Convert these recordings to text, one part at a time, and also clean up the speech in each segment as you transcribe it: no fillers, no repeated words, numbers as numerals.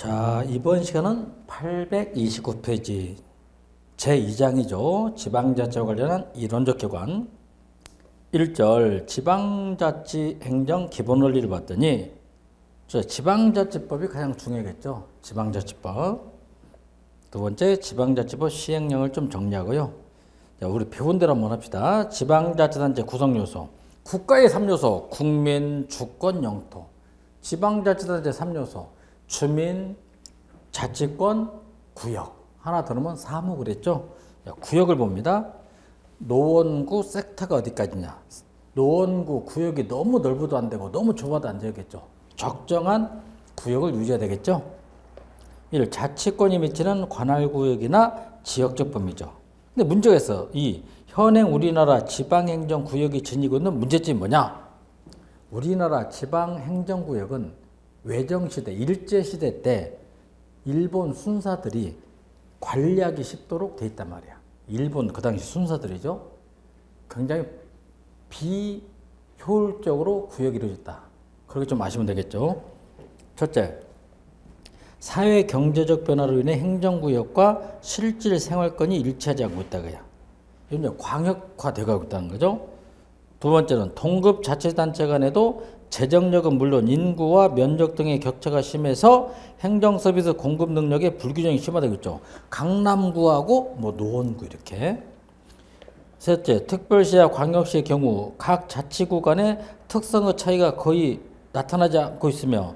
자, 이번 시간은 829페이지 제2장이죠. 지방자치와 관련한 이론적 기관 1절 지방자치 행정 기본 원리를 봤더니 지방자치법이 가장 중요하겠죠. 지방자치법. 두 번째 지방자치법 시행령을 좀 정리하고요. 자, 우리 배운 대로 한번 합시다. 지방자치단체 구성요소 국가의 3요소 국민, 주권, 영토. 지방자치단체 3요소 주민, 자치권, 구역. 하나 더 넣으면 사무 그랬죠. 자, 구역을 봅니다. 노원구 섹터가 어디까지냐. 노원구 구역이 너무 넓어도 안 되고 너무 좁아도 안 되겠죠. 적정한 구역을 유지해야 되겠죠. 1. 자치권이 미치는 관할구역이나 지역적 범위죠. 근데 문제가 있어. 2. 현행 우리나라 지방행정구역이 지니고 있는 문제점이 뭐냐. 우리나라 지방행정구역은 외정시대, 일제시대 때 일본 순사들이 관리하기 쉽도록 돼 있단 말이야. 일본 그 당시 순사들이죠. 굉장히 비효율적으로 구역이 이루어졌다. 그렇게 좀 아시면 되겠죠. 첫째, 사회 경제적 변화로 인해 행정구역과 실질 생활권이 일치하지 않고 있다고요. 이건 이제 광역화되고 있다는 거죠. 두 번째는 동급 자치단체 간에도 재정력은 물론 인구와 면적 등의 격차가 심해서 행정서비스 공급 능력의 불균형이 심화되고 있죠. 강남구하고 노원구 이렇게. 셋째, 특별시와 광역시의 경우 각 자치구 간의 특성의 차이가 거의 나타나지 않고 있으며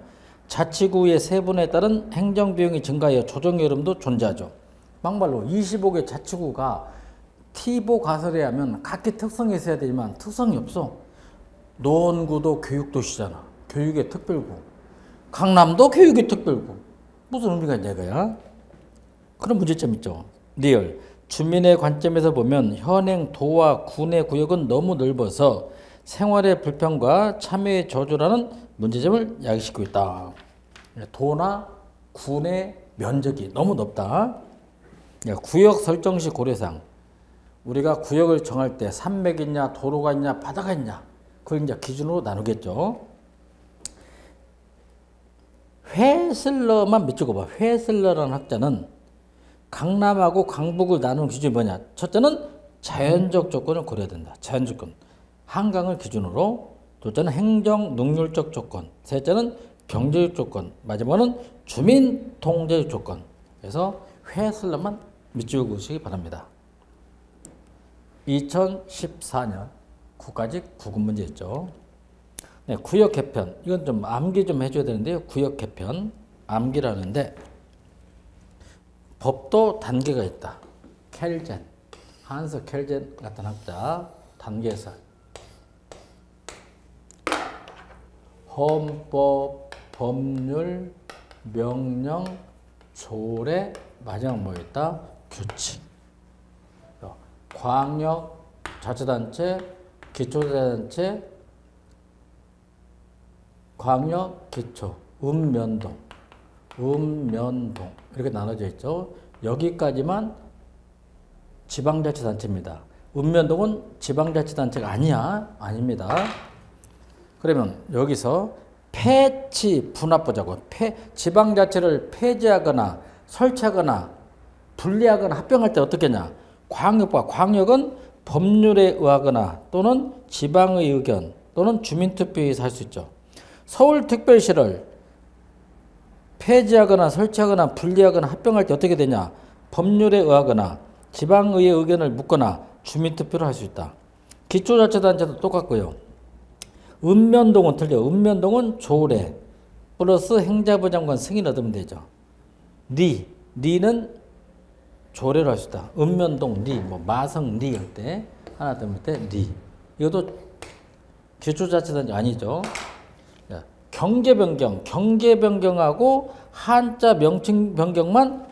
자치구의 세분에 따른 행정비용이 증가하여 조정 여름도 존재하죠. 막말로 25개 자치구가 티보 가설에 하면 각기 특성이 있어야 되지만 특성이 없어. 노원구도 교육도시잖아. 교육의 특별구. 강남도 교육의 특별구. 무슨 의미가 있냐 이거야. 그런 문제점 있죠. 리얼. 주민의 관점에서 보면 현행 도와 군의 구역은 너무 넓어서 생활의 불편과 참여의 저조라는 문제점을 야기시키고 있다. 도나 군의 면적이 너무 넓다. 구역 설정 시 고려사항. 우리가 구역을 정할 때 산맥이 있냐 도로가 있냐 바다가 있냐 그걸 이제 기준으로 나누겠죠. 회슬러만 밑줄 봐. 회슬러라는 학자는 강남하고 강북을 나누는 기준이 뭐냐. 첫째는 자연적 조건을 고려해야 된다. 자연적 조건. 한강을 기준으로. 둘째는 행정 능률적 조건. 셋째는 경제적 조건. 마지막은 주민 통제적 조건. 그래서 회슬러만 밑줄 그으시기 바랍니다. 2014년 9가지 구급 문제였죠. 네, 구역 개편. 이건 좀 암기 좀 해줘야 되는데요. 구역 개편. 암기라는데 법도 단계가 있다. 켈젠. 한스 켈젠 같은 학자. 단계에서 헌법, 법률, 명령, 조례, 마지막 뭐였다? 규칙. 광역, 자치단체, 기초자치단체, 광역, 기초, 읍면동 이렇게 나눠져 있죠. 여기까지만 지방자치단체입니다. 읍면동은 지방자치단체가 아닙니다. 그러면 여기서 폐지 분합 보자고. 지방자치를 폐지하거나 설치하거나 분리하거나 합병할 때 어떻게 하냐. 광역은 법률에 의하거나 또는 지방의 의견 또는 주민투표에 의해서 할 수 있죠. 서울특별시를 폐지하거나 설치하거나 분리하거나 합병할 때 어떻게 되냐. 법률에 의하거나 지방의 의견을 묻거나 주민투표를 할 수 있다. 기초자치단체도 똑같고요. 읍면동은 틀려. 읍면동은 조례 플러스 행자부 장관 승인 얻으면 되죠. 리는 조례를 할 수 있다. 읍면동 리, 마성 리 할 때 하나 더 할 때 리. 이것도 기초자치단체 아니죠. 경계 변경하고 한자 명칭 변경만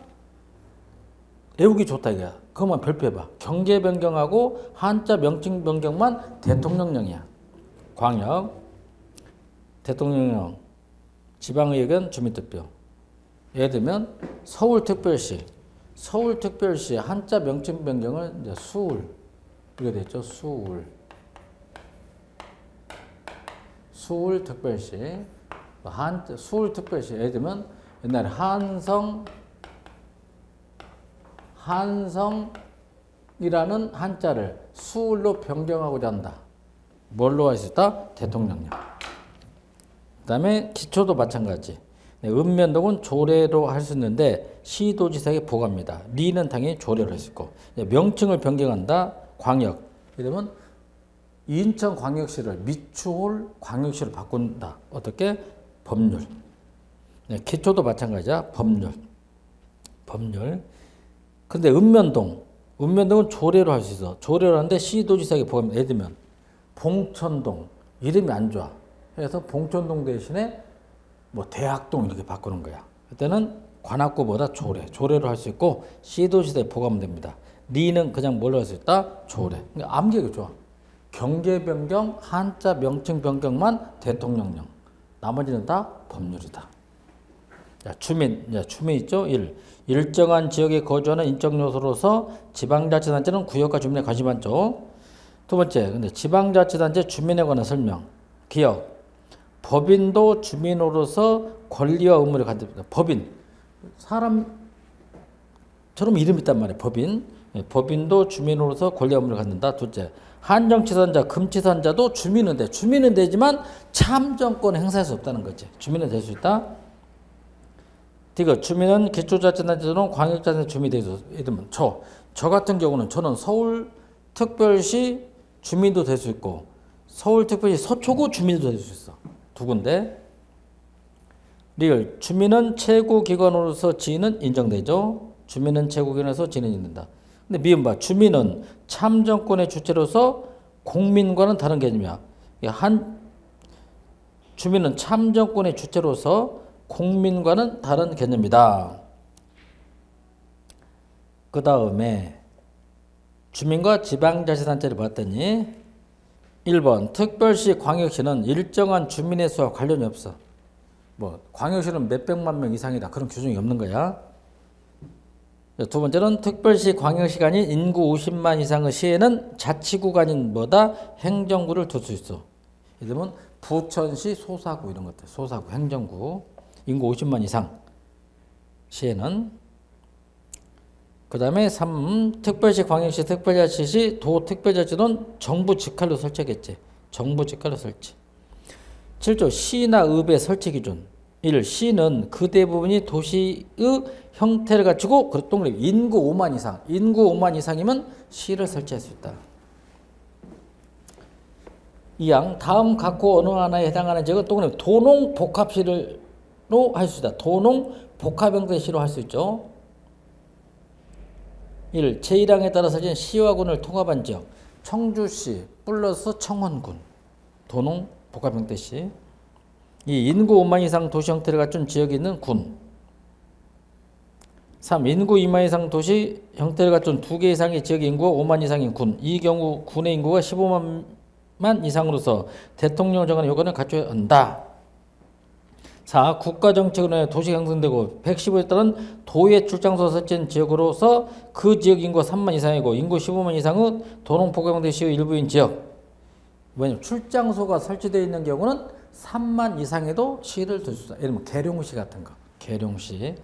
외우기 좋다 이거야. 그것만 별표해봐. 경계 변경하고 한자 명칭 변경만 대통령령이야. 광역, 대통령령, 지방의 의견, 주민투표. 예를 들면 서울특별시 한자 명칭 변경을 이제 수울 이렇게 됐죠. 수울특별시 한자 수울특별시 예를 들면 옛날에 한성이라는 한자를 수을로 변경하고자 한다. 뭘로 할 수 있다? 대통령령. 그 다음에 기초도 마찬가지. 읍면동은 조례로 할 수 있는데 시도지사에게 보고합니다. 리는 당연히 조례로 할 수 있고. 명칭을 변경한다. 광역. 이러면 인천광역시를 미추홀 광역시로 바꾼다. 어떻게? 법률. 기초도 마찬가지야. 법률. 근데 읍면동은 조례로 할 수 있어. 조례로 하는데 시도지사에게 보고합니다. 예를 들면 봉천동 이름이 안 좋아. 그래서 봉천동 대신에 뭐 대학동 이렇게 바꾸는 거야. 그때는 관악구보다 조례로 할 수 있고 시도지사에 보고하면 됩니다. 리는 그냥 뭘로 할 수 있다? 조례. 그러니까 암기하기 좋아. 경계 변경, 한자 명칭 변경만 대통령령. 나머지는 다 법률이다. 자, 주민 있죠? 일정한 지역에 거주하는 인적 요소로서 지방자치단체는 구역과 주민에 관심 많죠. 두 번째, 근데 지방자치단체 주민에 관한 설명. 기억. 법인도 주민으로서 권리와 의무를 갖습니다. 법인. 사람처럼 이름이 있단 말이에요. 법인도 주민으로서 권리와 의무를 갖는다. 둘째, 한정치산자, 금치산자도 주민은 돼. 주민은 되지만 참정권 행사할 수 없다는 거지. 주민은 될 수 있다. 이거 주민은 기초자치단체는 광역자치단체 주민이 되죠. 예를 들면 저 같은 경우는 저는 서울특별시 주민도 될 수 있고 서울특별시 서초구 주민도 될 수 있어. 두 군데. 리을 주민은 최고기관으로서 지위는 인정되죠. 주민은 최고기관으로서 지위는 인정된다. 근데 미음 봐. 주민은 참정권의 주체로서 공민과는 다른 개념이야. 주민은 참정권의 주체로서 공민과는 다른 개념이다. 그 다음에 주민과 지방자치단체를 봤더니 1번 특별시, 광역시는 일정한 주민의 수와 관련이 없어. 뭐 광역시는 몇백만 명 이상이다. 그런 규정이 없는 거야. 두 번째는 특별시, 광역시가 아닌 인구 50만 이상의 시에는 자치구가 아닌 행정구를 둘 수 있어. 예를 들면 부천시 소사구 이런 것들. 소사구 행정구. 인구 50만 이상 시에는. 그 다음에 3. 특별시, 광역시, 특별자치시, 도특별자치는 정부 직할로 설치하겠지. 정부 직할로 설치. 7조 시나 읍의 설치 기준. 1. 시는 그 대부분이 도시의 형태를 갖추고 동그라미 인구 5만 이상. 인구 5만 이상이면 시를 설치할 수 있다. 2항 다음 각호 어느 하나에 해당하는 지역은 동그라미 도농복합시로 할 수 있다. 도농복합형태시로 할 수 있죠. 1. 제1항에 따라 설치된 시와 군을 통합한 지역. 청주시 플러스 청원군. 도농복합형태시. 2. 인구 5만 이상 도시 형태를 갖춘 지역이 있는 군. 3. 인구 2만 이상 도시 형태를 갖춘 2개 이상의 지역의 인구가 5만 이상인 군. 이 경우 군의 인구가 15만 이상으로서 대통령 정하는 요건을 갖춰야 한다. 4. 국가정책으로 인해 도시가 형성되고 115에 따른 도의 출장소 설치된 지역으로서 그 지역 인구가 3만 이상이고 인구 15만 이상의 도농복합형태시의 일부인 지역. 왜냐면 출장소가 설치되어 있는 경우는 3만 이상에도 시를 둘 수 있다. 예를 들면 계룡시 같은 거. 계룡시.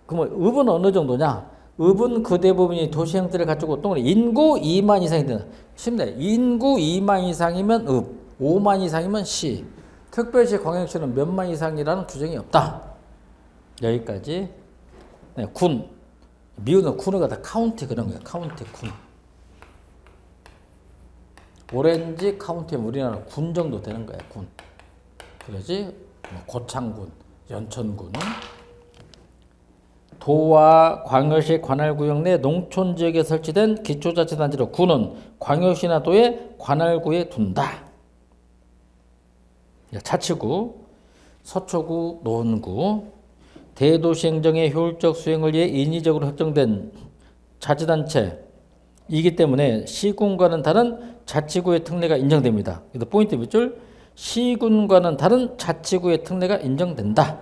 그러면 읍은 어느 정도냐? 읍은 그 대부분이 도시 형태를 갖추고 인구 2만 이상이 된다. 쉽네. 인구 2만 이상이면 읍, 5만 이상이면 시. 특별시, 광역시는 몇만 이상이라는 규정이 없다. 여기까지. 네, 군. 미우는 군을 갖다 카운티 그런 거야. 카운티 군. 오렌지 카운티면 우리나라 군 정도 되는 거야. 군. 그러지? 고창군, 연천군은 도와 광역시 관할구역 내 농촌지역에 설치된 기초자치단체로 군은 광역시나 도의 관할구에 둔다. 자치구, 서초구, 노원구, 대도시 행정의 효율적 수행을 위해 인위적으로 협정된 자치단체이기 때문에 시군과는 다른 자치구의 특례가 인정됩니다. 그래서 포인트 몇 줄? 시군과는 다른 자치구의 특례가 인정된다.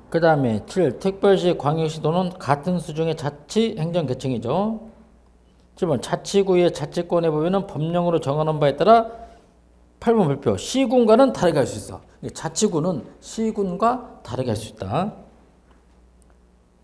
그 다음에 7. 특별시, 광역시도는 같은 수준의 자치 행정계층이죠. 7번 자치구의 자치권에 보면 법령으로 정하는 바에 따라 8번 발표. 시군과는 다르게 할 수 있어. 자치구는 시군과 다르게 할 수 있다.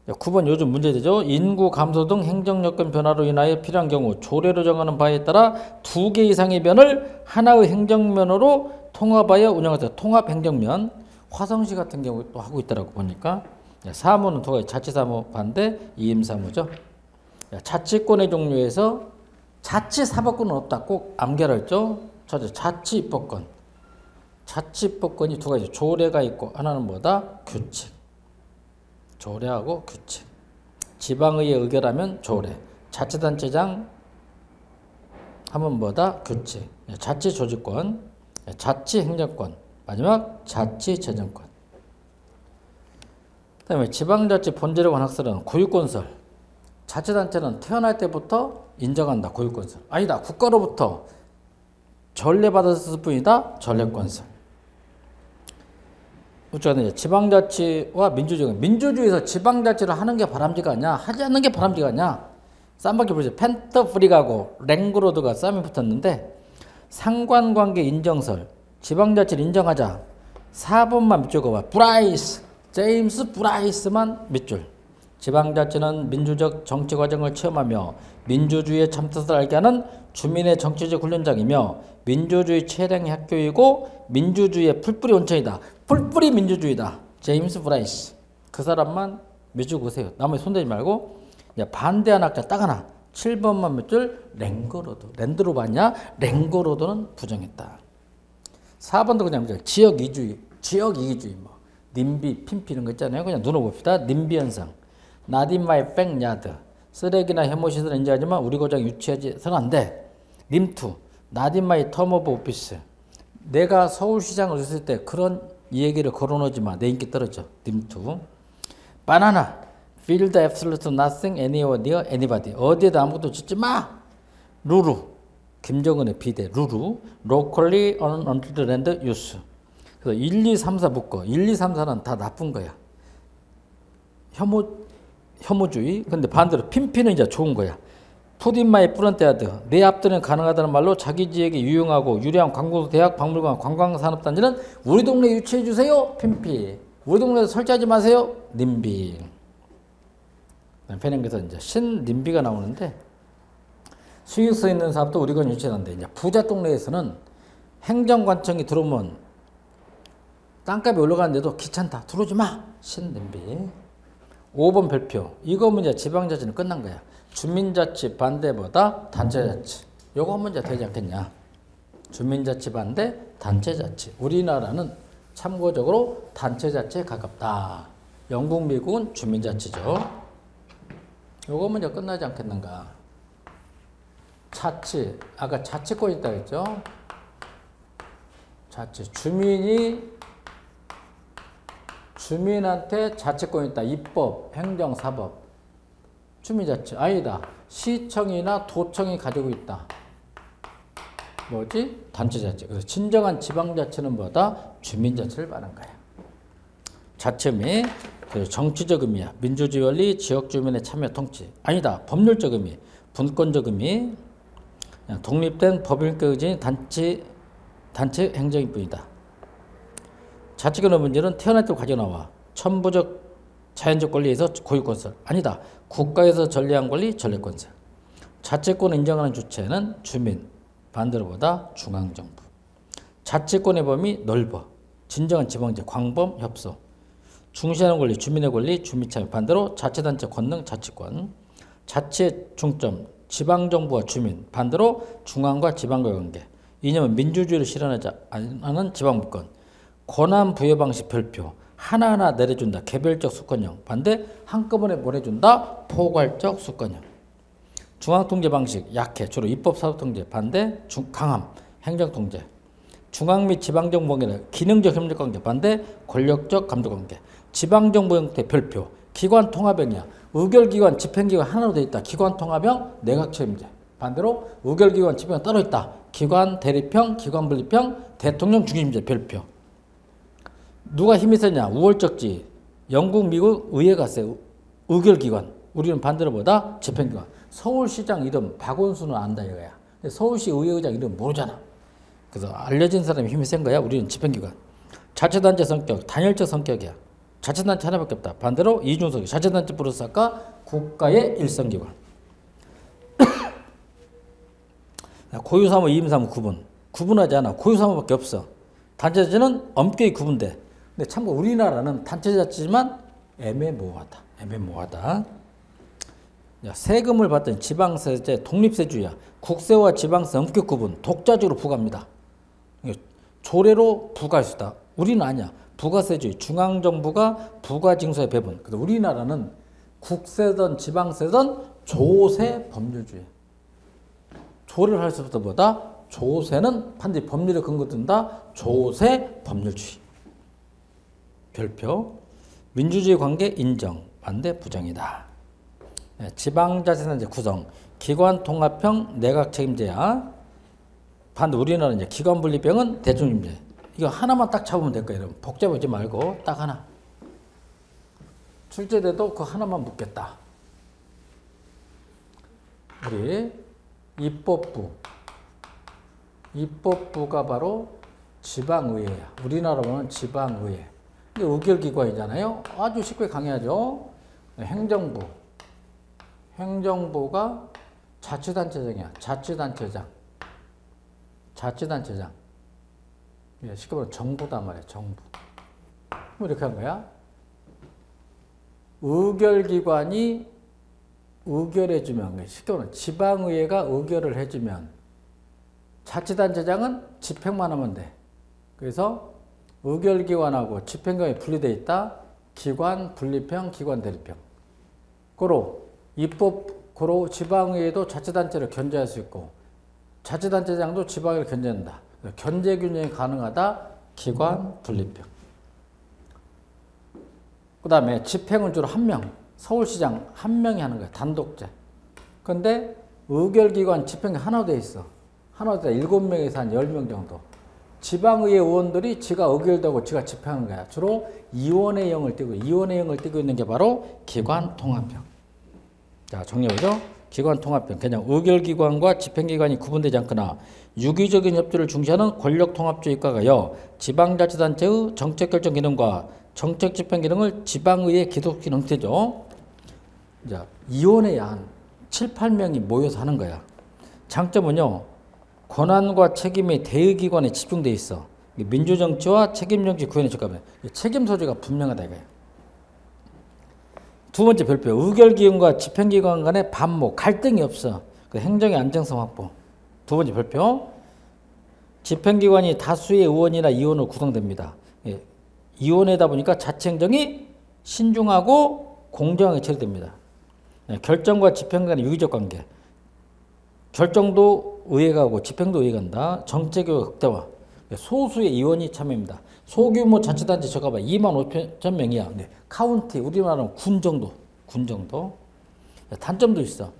9번 요즘 문제되죠. 인구 감소 등 행정 여건 변화로 인하여 필요한 경우 조례로 정하는 바에 따라 2개 이상의 면을 하나의 행정면으로 통합하여 운영하자. 통합행정면. 화성시 같은 경우 또 하고 있더라고 보니까. 사무는 두 가지. 자치사무 반대, 이임사무죠. 자치권의 종류에서 자치사법권은 없다. 꼭 암기하랬죠. 첫째, 자치입법권. 자치입법권이 두 가지. 조례가 있고 하나는 뭐다? 규칙. 조례하고 규칙. 지방의회 의결하면 조례. 자치단체장 하면 뭐다? 규칙. 자치조직권, 자치행정권, 마지막 자치재정권. 그 다음에 지방자치 본질에 관한 학설은 고유건설. 자치단체는 태어날 때부터 인정한다. 고유건설. 아니다. 국가로부터 전례받았을 뿐이다. 전례건설. 우측에는 지방자치와 민주주의. 민주주의에서 지방자치를 하는 게 바람직하냐, 하지 않는 게 바람직하냐. 쌈바퀴 부르죠. 펜터프릭하고 랭그로드가 싸움이 붙었는데 상관관계 인정설. 지방자치를 인정하자. 4번만 밑줄 그어봐. 브라이스. 제임스 브라이스만 밑줄. 지방자치는 민주적 정치 과정을 체험하며 민주주의의 참뜻을 알게 하는 주민의 정치적 훈련장이며 민주주의 최대의 학교이고 민주주의의 풀뿌리 원천이다. 풀뿌리 민주주의다. 제임스 브라이스. 그 사람만 밑줄 그으세요. 나머지 손대지 말고. 반대한 학자 딱 하나. 7번만 밑줄 랭거로드. 랜드로 봤냐? 랭거로드는 부정했다. 4번도 그냥 지역 이주의. 지역 이주의 뭐 님비, 핀피 이런 거 있잖아요. 그냥 눈으로 봅시다. 님비 현상. Not in my backyard. 쓰레기나 혐오시설을 인정하지만 우리 고장 유치해서는 안 돼. 림2. Not in my term of office. 내가 서울시장을 했을 때 그런 얘기를 걸어놓지 마. 내 인기 떨어져. 림2. 바나나. Build absolute nothing anywhere near anybody. 어디에도 아무것도 짓지 마. 루루. 김정은의 비대. 루루. Locally untreated land use. 그래서 1, 2, 3, 4 묶어. 1, 2, 3, 4는 다 나쁜 거야. 혐오주의. 근데 반대로 핀피는 이제 좋은 거야. Put in my front yard. 내 앞들은 가능하다는 말로 자기 지역에 유용하고 유리한 관공, 대학, 박물관, 관광산업단지는 우리 동네에 유치해 주세요. 핀피. 우리 동네에서 설치하지 마세요. 님비. 페닝에서 이제 신님비가 나오는데 수익서 있는 사업도 우리 건 유치하는데 이제 부자 동네에서는 행정관청이 들어오면 땅값이 올라가는데도 귀찮다. 들어오지 마. 신님비. 5번 별표. 이거 문제 지방자치는 끝난 거야. 주민자치 반대보다 단체자치. 요거 문제 되지 않겠냐. 주민자치 반대 단체자치. 우리나라는 참고적으로 단체자치에 가깝다. 영국, 미국은 주민자치죠. 요거 문제 끝나지 않겠는가. 자치. 아까 자치권 있다고 했죠. 자치. 주민한테 자치권이 있다. 입법, 행정, 사법. 주민자치. 아니다. 시청이나 도청이 가지고 있다. 뭐지? 단체자치. 그래서 진정한 지방자치는 뭐다? 주민자치를 말한 거야. 자치 및 정치적 의미야. 민주주의 원리, 지역주민의 참여 통치. 아니다. 법률적 의미, 분권적 의미. 독립된 법인과 의진 단체 행정일 뿐이다. 자치권의 문제는 태어날 때 가져 나와. 천부적 자연적 권리에서 고유건설. 아니다. 국가에서 전례한 권리, 전례건설. 자치권을 인정하는 주체는 주민. 반대로 보다 중앙정부. 자치권의 범위 넓어. 진정한 지방제, 광범, 협소. 중시하는 권리, 주민의 권리, 주민참여. 반대로 자치단체 권능, 자치권. 자치의 중점, 지방정부와 주민. 반대로 중앙과 지방과의 관계. 이념은 민주주의를 실현하지 않는 지방분권. 권한 부여 방식 별표. 하나하나 내려준다. 개별적 수권형. 반대 한꺼번에 보내준다. 포괄적 수권형. 중앙통제 방식 약해. 주로 입법 사법통제. 반대 강함. 행정통제. 중앙 및 지방정부 관계는 기능적 협력관계. 반대 권력적 감독관계. 지방정부 형태 별표. 기관 통합형이야. 의결기관, 집행기관 하나로 되어 있다. 기관 통합형, 내각책임제. 반대로 의결기관, 집행기관 따로 있다. 기관 대립형, 기관 분립형, 대통령 중심제 별표. 누가 힘이 세냐? 우월적지. 영국, 미국 의회가 세. 의결기관. 우리는 반대로 보다 집행기관. 서울시장 이름 박원순은 안다 이거야. 근데 서울시 의회의장 이름 모르잖아. 그래서 알려진 사람이 힘이 센 거야. 우리는 집행기관. 자치단체 성격, 단일적 성격이야. 자치단체 하나밖에 없다. 반대로 이중성격. 자치단체 플러스 아까 국가의 일성기관. 고유사무, 이임사무 구분하지 않아. 고유사무밖에 없어. 단체자치는 엄격히 구분돼. 근데 참고 우리나라는 단체자치지만 애매모호하다. 세금을 받던 지방세제 독립세주의야. 국세와 지방세 엄격 구분, 독자적으로 부과합니다. 조례로 부과할 수 있다. 우리는 아니야. 부가세주의, 중앙정부가 부가징수의 배분. 그래서 우리나라는 국세든 지방세든 조세 법률주의. 조례를 할 수부터 보다 조세는 반드시 법률에 근거 둔다. 조세 법률주의. 별표. 민주주의 관계 인정, 반대 부정이다. 지방자치단체 구성, 기관 통합형 내각 책임제야. 반대 우리나라는 이제 기관 분립형은 대중임제. 이거 하나만 딱 잡으면 될 거예요. 여러분. 복잡하지 말고 딱 하나. 출제돼도 그 하나만 묻겠다. 우리 입법부가 바로 지방의회야. 우리나라로는 지방의회. 이게 의결기관이잖아요. 아주 쉽게 강의하죠. 행정부가 자치단체장이야. 자치단체장. 예, 쉽게 말하면 정부단 말이야. 정부. 뭐 이렇게 한 거야. 의결기관이 의결해주면, 쉽게 말하면 지방의회가 의결을 해주면 자치단체장은 집행만 하면 돼. 그래서 의결기관하고 집행기관이 분리되어 있다. 기관 분립형, 기관 대립형. 고로 지방의회도 자치단체를 견제할 수 있고 자치단체장도 지방의회를 견제한다. 견제균형이 가능하다. 기관 분립형. 그 다음에 집행은 주로 한 명. 서울시장 한 명이 하는 거야. 단독제. 근데 의결기관 집행이 하나 돼 있어. 하나 돼 7명에서 한 10명 정도. 지방의회 의원들이 지가 의결되고 지가 집행하는 거야. 주로 이원의 영을 띠고 있는 게 바로 기관 통합형. 자, 정리해보죠. 기관 통합형. 그냥 의결기관과 집행기관이 구분되지 않거나 유기적인 협조를 중시하는 권력통합주의 국가가요. 지방자치단체의 정책결정 기능과 정책집행 기능을 지방의회 기속시키는 형태죠. 자, 이원회에 한 7, 8명이 모여서 하는 거야. 장점은요. 권한과 책임이 대의기관에 집중돼 있어. 민주정치와 책임정치 구현에 적합해. 책임 소재가 분명하다 이거야. 두 번째 별표. 의결기관과 집행기관 간의 반목, 갈등이 없어. 행정의 안정성 확보. 두 번째 별표. 집행기관이 다수의 의원이나 이원으로 구성됩니다. 이원회다 보니까 자치행정이 신중하고 공정하게 처리됩니다. 결정과 집행 간의 유기적 관계. 결정도 의회가 하고 집행도 의회가 한다. 정책의 극대화. 소수의 의원이 참여합니다. 소규모 자치단체 적어봐. 25,000명이야. 카운티, 우리나라는 군 정도. 단점도 있어.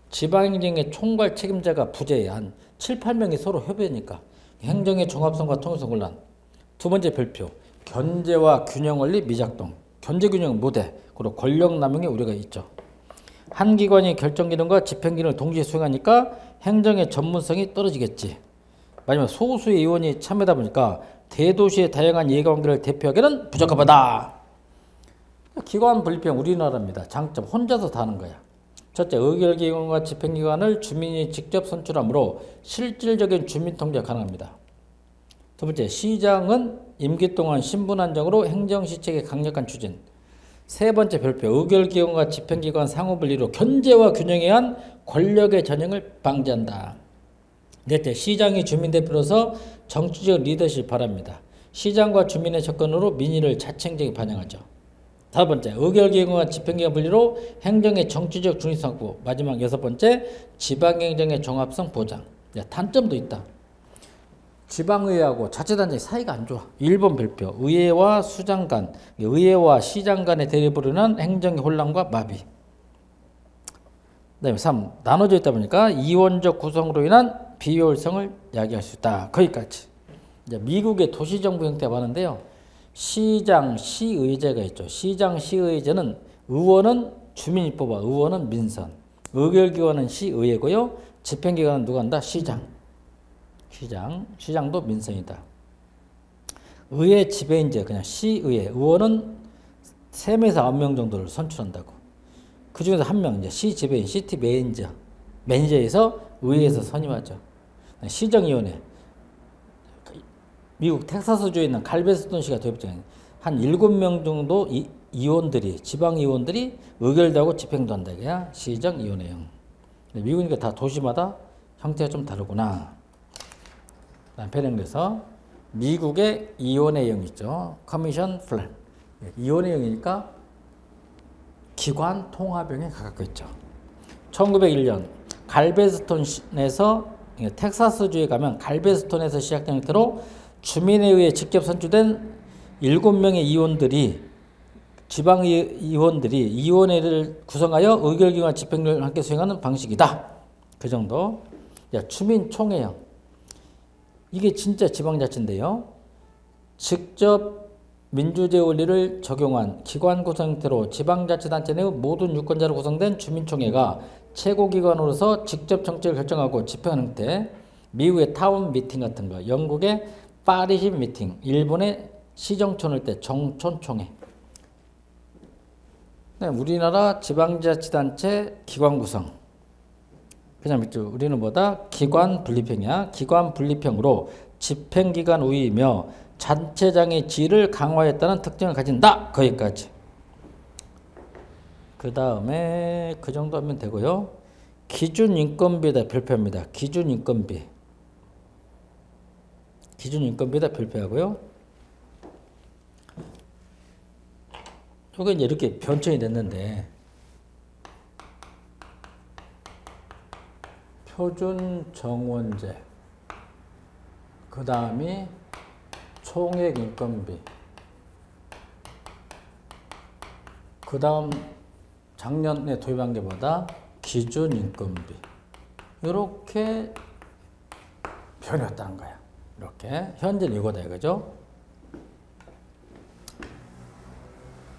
지방행정의 총괄 책임자가 부재해. 한 7, 8명이 서로 협의하니까. 행정의 종합성과 통일성 곤란. 두 번째 별표. 견제와 균형 원리 미작동. 견제 균형은 못해. 그리고 권력 남용의 우려가 있죠. 한 기관이 결정 기능과 집행 기능을 동시에 수행하니까 행정의 전문성이 떨어지겠지. 마지막 소수의 의원이 참여하다 보니까 대도시의 다양한 이해관계를 대표하기는 부적합하다. 기관 분립형 우리나라입니다. 장점 혼자서 다 하는 거야. 첫째, 의결기관과 집행기관을 주민이 직접 선출하므로 실질적인 주민통제가 가능합니다. 두 번째, 시장은 임기 동안 신분 안정으로 행정시책의 강력한 추진. 세 번째 별표, 의결기관과 집행기관 상호분리로 견제와 균형에 의한 권력의 전형을 방지한다. 넷째, 시장이 주민대표로서 정치적 리더십을 바랍니다. 시장과 주민의 접근으로 민의를 자치행정에 반영하죠. 다섯 번째, 의결기관과 집행기관 분리로 행정의 정치적 중립성 확보. 마지막 여섯 번째, 지방행정의 종합성 보장. 단점도 있다. 지방의회하고 자치단체 사이가 안 좋아. 1번 별표, 의회와 수장 간, 의회와 시장 간의 대립으로 인한 행정의 혼란과 마비. 그 다음에 3, 나눠져 있다 보니까 이원적 구성으로 인한 비효율성을 야기할 수 있다. 거기까지. 이제 미국의 도시정부 형태가 많은데요. 시장, 시의제가 있죠. 시장, 시의제는 의원은 주민이 뽑아, 의원은 민선. 의결기관은 시의회고요. 집행기관은 누가 한다? 시장. 시장도 민선이다. 의회 지배인제, 그냥 시의회, 의원은 3명에서 9명 정도를 선출한다고. 그 중에서 1명, 이제 시 지배인, 시티 매니저에서 의회에서 선임하죠. 시정위원회. 미국 텍사스주에 있는 갈베스톤시가 도입된 한 7명 정도 의원들이, 지방의원들이 의결도 하고 집행도 한다. 이게 시정위원회형. 미국이니까 다 도시마다 형태가 좀 다르구나. 변형돼서 미국의 이원회형 있죠. 커미션 플랜. 이원회형이니까 기관 통합형에 가깝고 있죠. 1901년 갈베스톤에서 텍사스주에 가면 갈베스톤에서 시작된 형태로 주민에 의해 직접 선출된 7명의 의원들이 지방의원들이 의원회를 구성하여 의결기관 집행을 함께 수행하는 방식이다. 그 정도. 주민총회형. 이게 진짜 지방자치인데요. 직접 민주주의 원리를 적용한 기관 구성 형태로 지방자치단체 내의 모든 유권자로 구성된 주민총회가 최고기관으로서 직접 정책을 결정하고 집행하는 형태. 미국의 타운 미팅 같은 거, 영국의 파리시 미팅, 일본의 시정촌일 때 정촌총회. 우리나라 지방자치단체 기관 구성. 그냥 믿죠. 우리는 뭐다? 기관 분립형이야. 기관 분립형으로 집행기관 우위이며 자체장의 지위를 강화했다는 특징을 가진다. 거기까지. 그 다음에 그 정도 하면 되고요. 기준인건비에다 별표합니다. 기준인건비. 기준인건비에다 별표하고요. 이게 이제 이렇게 변천이 됐는데 표준 정원제, 그 다음이 총액 인건비, 그 다음 작년에 도입한 게 뭐다? 기준 인건비. 이렇게 변했다는 거야. 이렇게 현재는 이거다 이거죠.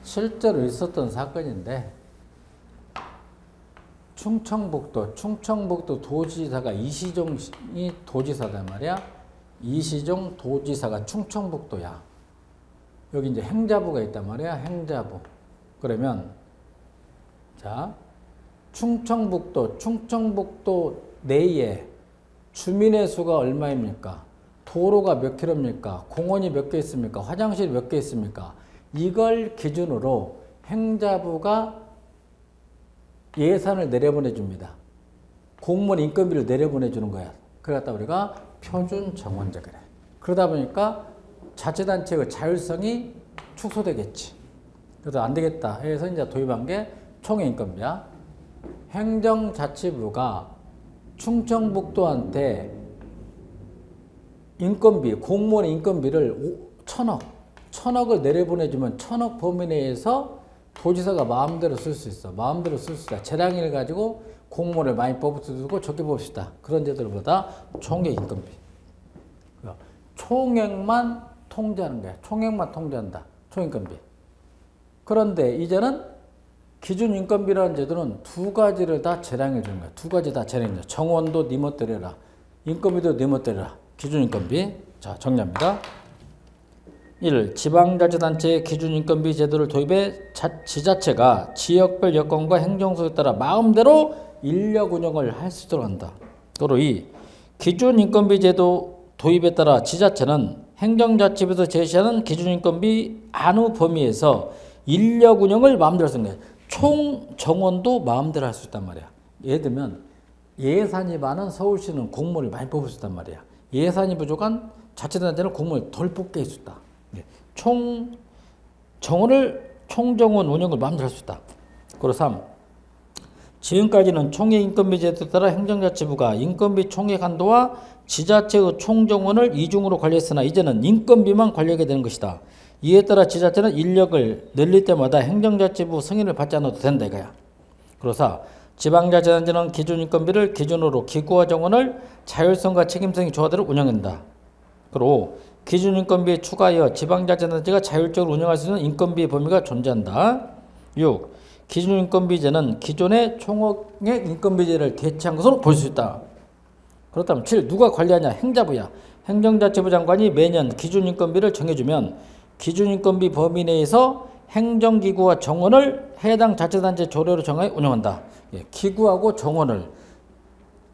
실제로 있었던 사건인데 충청북도 도지사가 이시종이 도지사단 말이야. 이시종 도지사가 충청북도야. 여기 이제 행자부가 있단 말이야. 행자부. 그러면 자, 충청북도 내에 주민의 수가 얼마입니까? 도로가 몇 킬로입니까? 공원이 몇 개 있습니까? 화장실이 몇 개 있습니까? 이걸 기준으로 행자부가 예산을 내려보내 줍니다. 공무원 인건비를 내려보내 주는 거야. 그러다 우리가 표준 정원제 그래. 그러다 보니까 자치단체의 자율성이 축소되겠지. 그래서 안 되겠다 해서 이제 도입한 게 총액 인건비야. 행정자치부가 충청북도한테 인건비, 공무원 인건비를 1,000억을 내려보내주면 1,000억 범위 내에서 도지사가 마음대로 쓸 수 있어. 마음대로 쓸 수 있다. 재량을 가지고 공무원을 많이 뽑을 수도 있고 적게 뽑을 수 있다. 그런 제도보다 총액 인건비. 총액만 통제하는 거야. 총액만 통제한다. 총인건비. 그런데 이제는 기준 인건비라는 제도는 두 가지를 다 재량해 주는 거야. 두 가지 다 재량해 줘. 정원도 네 멋대로 해라. 인건비도 네 멋대로 해라. 기준 인건비. 자, 정리합니다. 1. 지방자치단체의 기준인건비 제도를 도입해 지자체가 지역별 여건과 행정소에 따라 마음대로 인력 운영을 할 수 있도록 한다. 또로 2. 기준인건비 제도 도입에 따라 지자체는 행정자치부에서 제시하는 기준인건비 안우 범위에서 인력 운영을 마음대로 할 수 있는 거야. 총 정원도 마음대로 할 수 있단 말이야. 예를 들면 예산이 많은 서울시는 공무원을 많이 뽑을 수 있단 말이야. 예산이 부족한 자치단체는 공무원을 덜 뽑게 할 수 있다. 총정원 운영을 마음대로 할 수 있다. 그리고 3. 지금까지는 총액 인건비 제도에 따라 행정자치부가 인건비 총액 한도와 지자체의 총정원을 이중으로 관리했으나 이제는 인건비만 관리하게 되는 것이다. 이에 따라 지자체는 인력을 늘릴 때마다 행정자치부 승인을 받지 않아도 된다 이거야. 그리고 4. 지방자치단체는 기준인건비를 기준으로 기구와 정원을 자율성과 책임성이 조화대로 운영한다. 그리고 기준인건비에 추가하여 지방자치단체가 자율적으로 운영할 수 있는 인건비의 범위가 존재한다. 6. 기준인건비제는 기존의 총액 인건비제를 대체한 것으로 볼 수 있다. 그렇다면 7. 누가 관리하냐? 행자부야. 행정자치부 장관이 매년 기준인건비를 정해주면 기준인건비 범위 내에서 행정기구와 정원을 해당 자치단체 조례로 정하여 운영한다. 예, 기구하고 정원을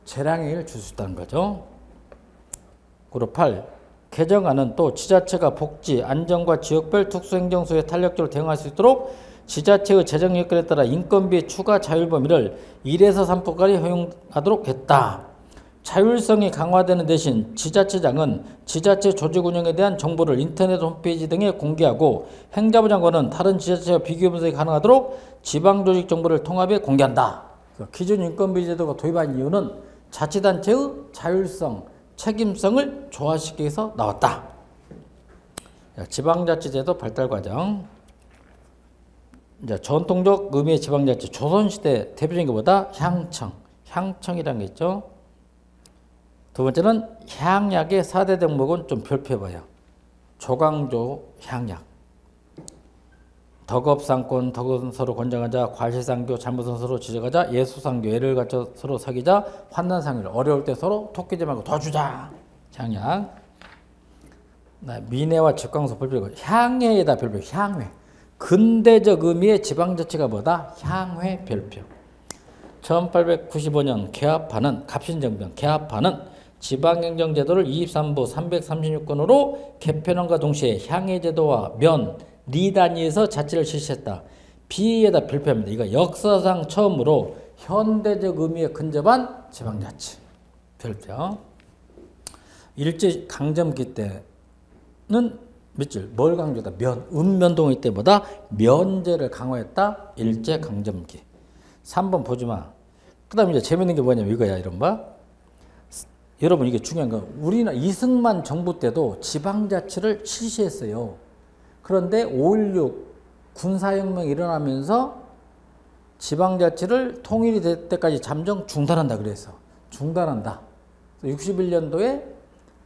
재량행위를 줄 수 있다는 거죠. 그리고 8. 개정안은 또 지자체가 복지, 안전과 지역별 특수행정소에 탄력적으로 대응할 수 있도록 지자체의 재정 여건에 따라 인건비 추가 자율 범위를 1에서 3%까지 허용하도록 했다. 자율성이 강화되는 대신 지자체장은 지자체 조직 운영에 대한 정보를 인터넷 홈페이지 등에 공개하고 행자부 장관은 다른 지자체와 비교 분석이 가능하도록 지방조직 정보를 통합해 공개한다. 기준 인건비 제도가 도입한 이유는 자치단체의 자율성, 책임성을 조화시키기 위해서 나왔다. 지방자치제도 발달 과정. 이제 전통적 의미의 지방자치, 조선시대 대표적인 것보다 향청이라는 게 있죠. 두 번째는 향약의 4대 대목은 좀 별표해봐요. 조강조 향약, 덕업상권, 덕은 서로 권장하자, 과실상교, 잘못은 서로 지적하자, 예수상교, 예를 갖춰 서로 사귀자, 환난상교, 어려울 때 서로 토끼지 말고 도와주자. 향약. 민회와 직광소 별표, 향회에다 별표, 향회. 근대적 의미의 지방자치가 뭐다? 향회 별표. 1895년 개합하는 갑신정변 개합하는 지방행정제도를 23부 336건으로 개편함과 동시에 향해제도와 면, 리 단위에서 자치를 실시했다. 비에다 별표합니다. 이거 역사상 처음으로 현대적 의미에 근접한 지방자치. 별표. 일제강점기 때는 밑줄 뭘 강조했다? 면, 읍면동의 때보다 면제를 강화했다. 일제강점기. 3번 보지마. 그 다음에 이제 재밌는 게 뭐냐면 이거야. 이런 봐. 여러분 이게 중요한 건 우리나라 이승만 정부 때도 지방자치를 실시했어요. 그런데 5.16 군사혁명이 일어나면서 지방자치를 통일이 될 때까지 잠정 중단한다 그래서 중단한다. 61년도에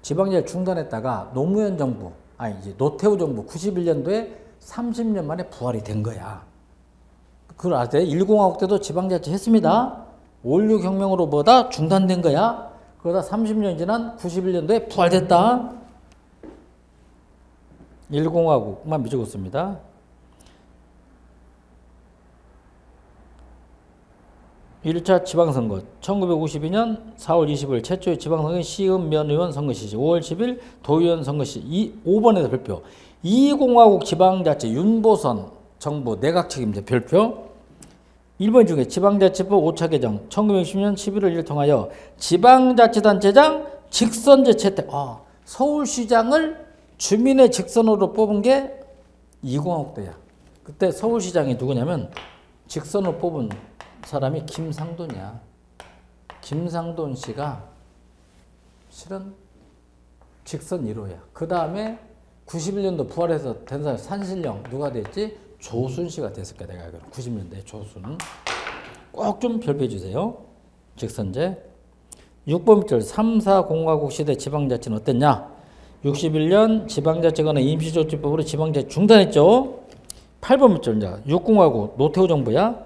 지방자치를 중단했다가 노무현 정부, 이제 노태우 정부 91년도에 30년 만에 부활이 된 거야. 그걸 아세요? 1공화국 때도 지방자치 했습니다. 5.16 혁명으로 보다 중단된 거야. 그러다 30년 지난 91년도에 부활됐다. 1공화국만 미치고 있습니다. (1차) 지방선거 1952년 4월 20일 최초의 지방선거인 시읍면의원 선거시 5월 10일 도의원 선거시 5번에서 별표. 2공화국 지방자치 윤보선 정부 내각 책임자 별표. 1번 중에 지방자치법 5차 개정 1960년 11월 1일 통하여 지방자치단체장 직선제 채택. 서울시장을 주민의 직선으로 뽑은 게 2공화국 때야. 그때 서울시장이 누구냐면 직선으로 뽑은 사람이 김상돈이야. 김상돈 씨가 실은 직선 1호야. 그 다음에 91년도 부활해서 된 사람 산신령 누가 됐지? 조순 씨가 됐을 거야. 내가 알기로 90년대 조순. 꼭 좀 별표해 주세요. 직선제. 6번 밑줄 3, 4공화국 시대 지방자치는 어땠냐? 61년 지방자치관의 임시조치법으로 지방자치 중단했죠. 8번 밑줄 이제 6공화국 노태우 정부야.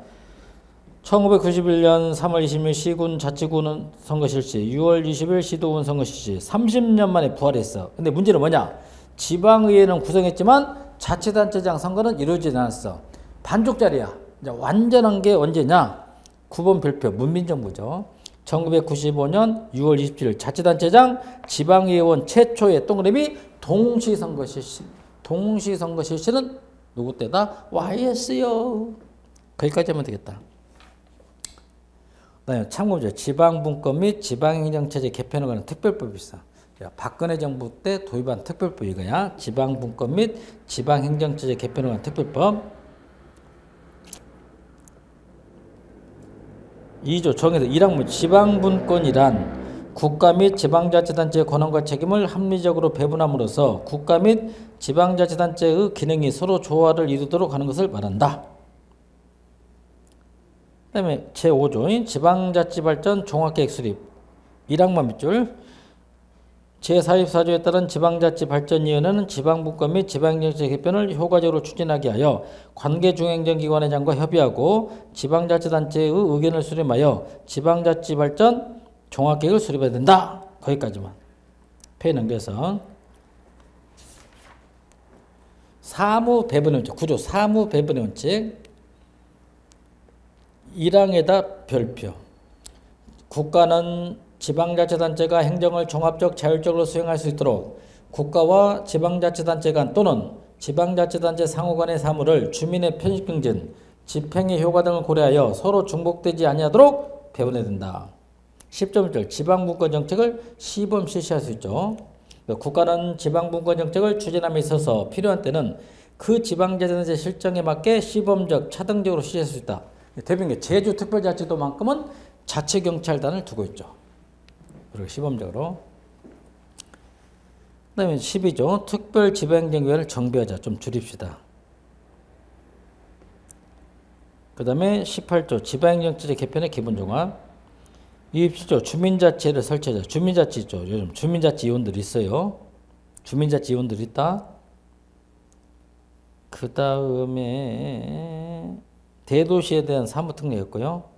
1991년 3월 20일 시군 자치군 선거 실시, 6월 20일 시도군 선거 실시, 30년 만에 부활했어. 근데 문제는 뭐냐? 지방의회는 구성했지만 자치단체장 선거는 이루어지지 않았어. 반쪽짜리야. 이제 완전한 게 언제냐? 9번 별표 문민정부죠. 1995년 6월 27일 자치단체장 지방의회원 최초의 동그라미 동시선거 실시. 동시선거 실시는 누구 때다? YS요. 거기까지 하면 되겠다. 참고죠. 지방분권 및 지방행정체제 개편에 관한 특별법이 있어. 박근혜 정부 때 도입한 특별법 이거야. 지방분권 및 지방행정체제 개편에 관한 특별법. 2조 정해서 1항문 지방분권이란 국가 및 지방자치단체의 권한과 책임을 합리적으로 배분함으로써 국가 및 지방자치단체의 기능이 서로 조화를 이루도록 하는 것을 말한다. 그 다음에 제5조인 지방자치발전 종합계획 수립 1항만 밑줄 제44조에 따른 지방자치발전위원회는 지방분권 및 지방행정체 개편을 효과적으로 추진하기 위하여 관계중행정기관회장과 협의하고 지방자치단체의 의견을 수렴하여 지방자치발전 종합계획을 수립해야 된다. 거기까지만. 페이 넘겨서 사무 배분의 원칙, 구조 사무 배분의 원칙 1항에다 별표. 국가는 지방자치단체가 행정을 종합적 자율적으로 수행할 수 있도록 국가와 지방자치단체 간 또는 지방자치단체 상호 간의 사무를 주민의 편익 증진, 집행의 효과 등을 고려하여 서로 중복되지 아니하도록 배분해야 된다. 10.1절 지방분권 정책을 시범 실시할 수 있죠. 국가는 지방분권 정책을 추진함에 있어서 필요한 때는 그 지방자치단체 실정에 맞게 시범적, 차등적으로 실시할 수 있다. 대표님 제주특별자치도만큼은 자치경찰단을 두고 있죠. 그리고 시범적으로. 그 다음에 12조 특별지방행정위원회를 정비하자. 좀 줄입시다. 그 다음에 18조 지방행정체제 개편의 기본종합. 27조 주민자치를 설치하자. 주민자치 있죠. 요즘 주민자치위원들이 있어요. 주민자치위원들이 있다. 그 다음에 대도시에 대한 사무특례였고요.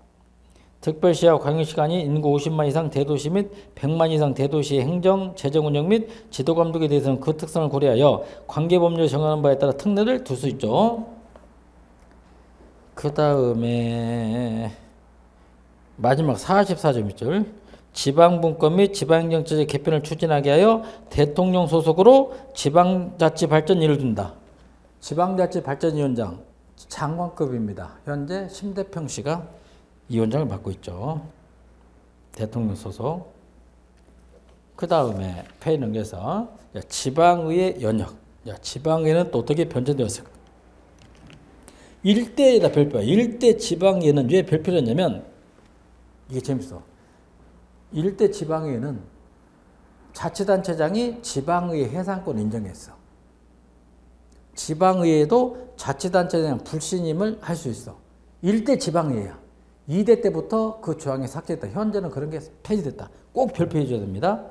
특별시와 광역시가 아닌 인구 50만 이상 대도시 및 100만 이상 대도시의 행정, 재정 운영 및 지도 감독에 대해서는 그 특성을 고려하여 관계법률을 정하는 바에 따라 특례를 둘 수 있죠. 그 다음에 마지막 44점 지방분권 및 지방행정체제 개편을 추진하게 하여 대통령 소속으로 지방자치발전위를 둔다. 지방자치발전위원장 장관급입니다. 현재 심대평 씨가 이 위원장을 맡고 있죠. 대통령 소속. 그 다음에 페이 넘겨서 지방의회 연역. 지방의회는 또 어떻게 변전되었을까? 일대에다 별표야. 일대 지방의회는 왜 별표를 했냐면 이게 재밌어. 일대 지방의회는 자치단체장이 지방의회 해상권 인정했어. 지방의회도 자치단체장 불신임을 할 수 있어. 1대 지방의회야. 2대 때부터 그 조항이 삭제됐다. 현재는 그런 게 폐지됐다. 꼭 별표해 줘야 됩니다.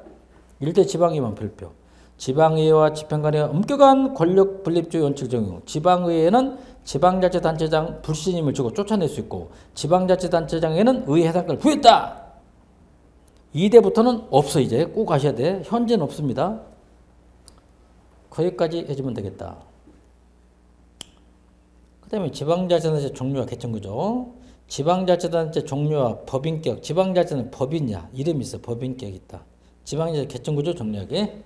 1대 지방의회만 별표. 지방의회와 집행관의 엄격한 권력 분립주의 원칙 적용. 지방의회는 지방자치단체장 불신임을 주고 쫓아낼 수 있고 지방자치단체장에는 의회 해상권을 부여했다. 2대부터는 없어. 이제 꼭 아셔야 돼. 현재는 없습니다. 거기까지 해주면 되겠다. 그 다음에 지방자치단체 종류와 개천구조. 지방자치단체 종류와 법인격. 지방자치는 법인이야. 이름이 있어. 법인격이 있다. 지방자치 개천구조 정리하기.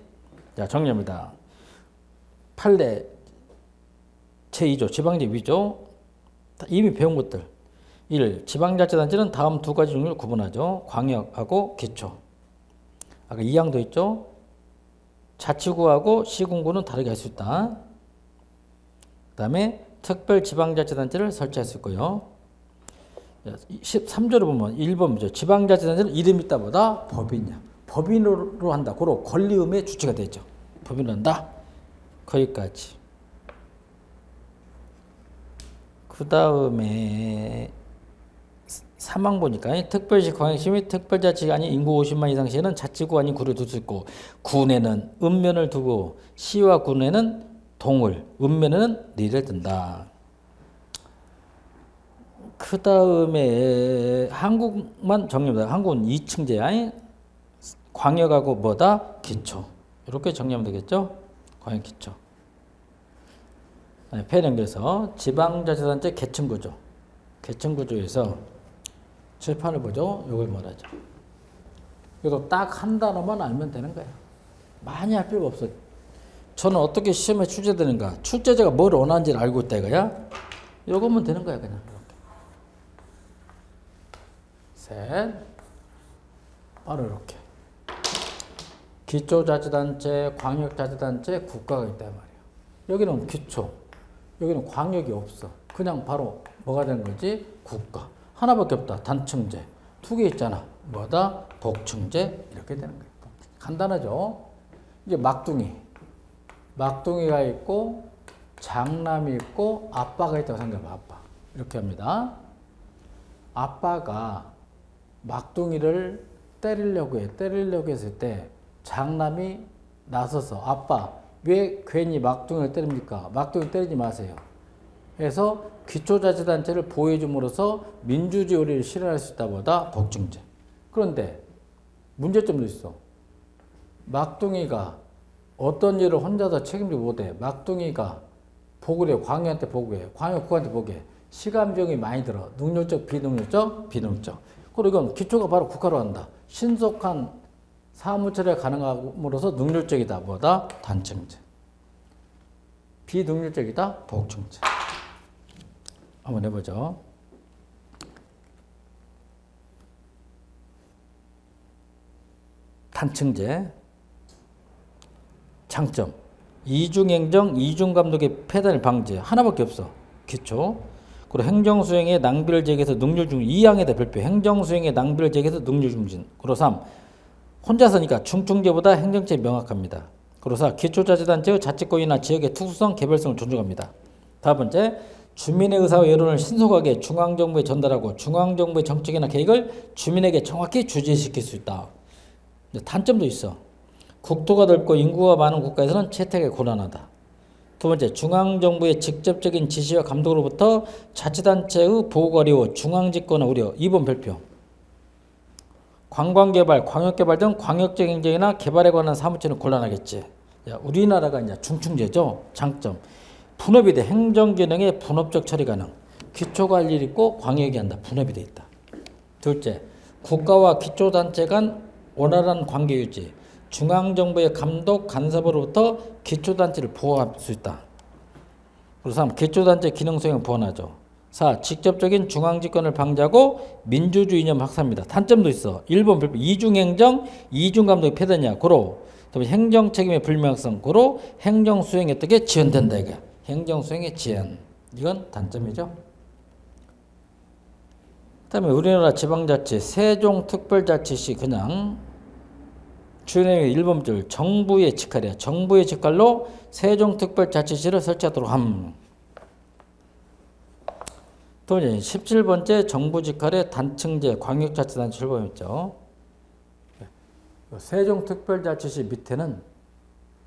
자, 정리합니다. 판례 제2조 지방자치 위조. 이미 배운 것들. 1. 지방자치단체는 다음 두 가지 종류를 구분하죠. 광역하고 기초. 아까 2항도 있죠. 자치구하고 시군구는 다르게 할 수 있다. 그 다음에 특별지방자치단체를 설치할 수 있고요. 13조를 보면 1번이죠. 지방자치단체는 이름 있다 보다 법인이야. 법인으로 한다. 고로 권리의무의 주체가 되죠. 법인으로 한다. 거기까지. 그 다음에 3항 보니까 특별시, 광역시 및 특별자치가 아닌 인구 50만 이상 시에는 자치구 아닌 구를 둘 수 있고 군에는 읍면을 두고 시와 군에는 동을, 읍면에는 리를 둔다. 그 다음에 한국만 정리합니다. 한국은 2층제야. 광역하고 뭐다? 기초. 이렇게 정리하면 되겠죠? 광역 기초. 폐 연결해서 지방자치단체 계층구조. 계층구조에서 칠판을 보죠. 이걸 말하죠. 그래서 딱 한 단어만 알면 되는 거예요. 많이 할 필요가 없어. 저는 어떻게 시험에 출제되는가, 출제자가 뭘 원하는지를 알고 있다 이거야. 이거면 되는 거야 그냥. 이렇게. 셋. 바로 이렇게. 기초자치단체, 광역자치단체, 국가가 있단 말이에요. 여기는 기초, 여기는 광역이 없어. 그냥 바로 뭐가 되는 거지? 국가. 하나밖에 없다. 단층제. 두 개 있잖아. 뭐다? 복층제. 이렇게 되는 거예요. 간단하죠? 이제 막둥이. 막둥이가 있고 장남이 있고 아빠가 있다고 생각해봐. 아빠. 이렇게 합니다. 아빠가 막둥이를 때리려고 해. 때리려고 했을 때 장남이 나서서 아빠 왜 괜히 막둥이를 때립니까? 막둥이 때리지 마세요. 해서 기초자치단체를 보호해 줌으로써 민주주의를 실현할 수 있다 보다 복층제. 그런데 문제점도 있어. 막둥이가 어떤 일을 혼자서 책임지고 못해. 막둥이가 보고를 해. 광역한테 보고해. 광역국한테 보고해. 시간 비용이 많이 들어. 능률적, 비능률적, 비능률적. 그리고 이건 기초가 바로 국가로 한다. 신속한 사무 처리가 가능함으로써 능률적이다. 뭐다? 단층제. 비능률적이다. 보충제. 한번 해보죠. 단층제. 장점. 이중행정, 이중감독의 폐단을 방지. 하나밖에 없어. 기초. 그리고 행정수행의 낭비를 제기해서 능률 중진. 2항에다 별표. 행정수행의 낭비를 제기해서 능률 중진. 그리고 3. 혼자서니까 중층제보다 행정체 명확합니다. 그리고 4. 기초자치단체의 자치권이나 지역의 특수성, 개별성을 존중합니다. 다섯 번째. 주민의 의사와 여론을 신속하게 중앙정부에 전달하고 중앙정부의 정책이나 계획을 주민에게 정확히 주지시킬 수 있다. 단점도 있어. 국토가 넓고 인구가 많은 국가에서는 채택이 곤란하다. 두 번째, 중앙정부의 직접적인 지시와 감독으로부터 자치단체의 보호가 어려워 중앙집권의 우려. 2번 별표. 관광개발, 광역개발 등 광역적 행정이나 개발에 관한 사무처는 곤란하겠지. 야, 우리나라가 이제 중층제죠. 장점. 분업이 돼. 행정기능의 분업적 처리 가능. 기초가 할 일 있고 광역이 한다. 분업이 돼 있다. 둘째, 국가와 기초단체 간 원활한 관계 유지. 중앙정부의 감독, 간섭으로부터 기초단체를 보호할 수 있다. 그리고 3. 기초단체 기능 수행을 보완하죠. 4. 직접적인 중앙집권을 방지하고 민주주의 이념 확산입니다. 단점도 있어. 1번 별표. 이중행정, 이중감독의 폐단이야. 고로. 그다음에 행정책임의 불명확성. 고로 행정수행이 어떻게 지연된다. 이게. 행정수행의 지연. 이건 단점이죠. 그 다음에 우리나라 지방자치 세종특별자치시 그냥 주인의 1번 줄 정부의 직할이야. 정부의 직할로 세종특별자치시를 설치하도록 함. 또 17번째 정부 직할의 단층제 광역자치단체 출범했죠. 세종특별자치시 밑에는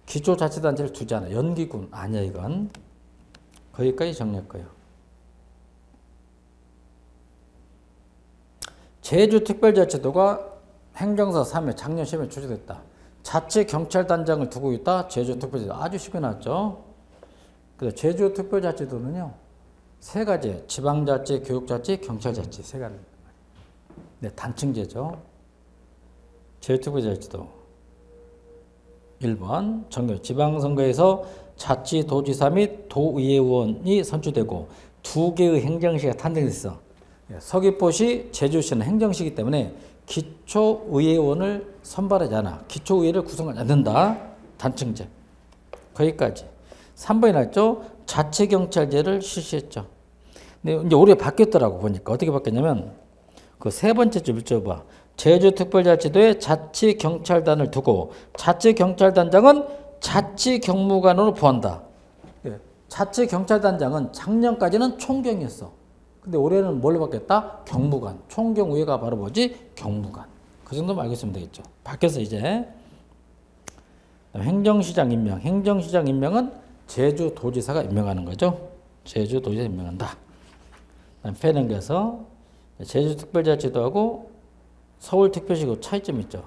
기초자치단체를 두지 않아. 연기군 아니야 이건. 거기까지 정리할 거예요. 제주특별자치도가 행정사 3회 작년 시험에 출제됐다. 자치경찰단장을 두고 있다. 제주특별자치도 아주 쉽게 나왔죠. 그래서 제주특별자치도는요. 세 가지. 지방자치, 교육자치, 경찰자치 세 가지. 네, 단층제죠. 제주특별자치도 1번 정규 지방선거에서 자치도지사 및 도의회 의원이 선출되고 2개의 행정시가 탄생했어. 서귀포시, 제주시는 행정시이기 때문에 기초의회의원을 선발하지 않아. 기초의회를 구성하지 않는다. 단층제. 거기까지. 3번이 나왔죠. 자치경찰제를 실시했죠. 근데 이제 올해 바뀌었더라고 보니까. 어떻게 바뀌었냐면 그 세 번째 줄 봐. 제주특별자치도에 자치경찰단을 두고 자치경찰단장은 자치경무관으로 보한다. 자치경찰단장은 작년까지는 총경이었어. 근데 올해는 뭘로 바뀌었다? 경무관. 총경우회가 바로 뭐지? 경무관. 그 정도만 알고 있으면 되겠죠. 바뀌었어 이제. 행정시장 임명. 행정시장 임명은 제주도지사가 임명하는 거죠. 제주도지사 임명한다. 패 넘겨서 제주특별자치도하고 서울특별시하고 차이점이 있죠.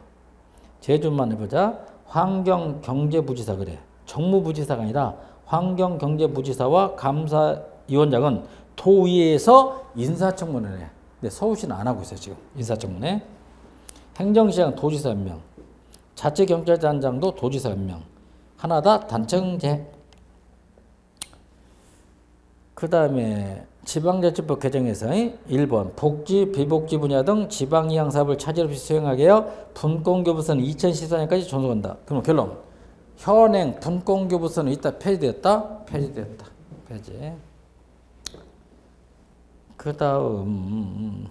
제주만 해보자. 환경경제부지사 그래. 정무부지사가 아니라 환경경제부지사와 감사위원장은 도의회에서 인사청문회를 해. 근데 서울시는 안 하고 있어요 지금. 인사청문회. 행정시장 도지사 임명. 자치경찰단장도 도지사 임명. 하나다 단층제. 그 다음에 지방자치법 개정에서 1번 복지, 비복지 분야 등 지방이양 사업을 차질 없이 수행하게 하여 분권교부서는 2014년까지 존속한다. 그럼 결론. 현행 분권교부서는 이따 폐지되었다. 폐지되었다. 폐지. 그 다음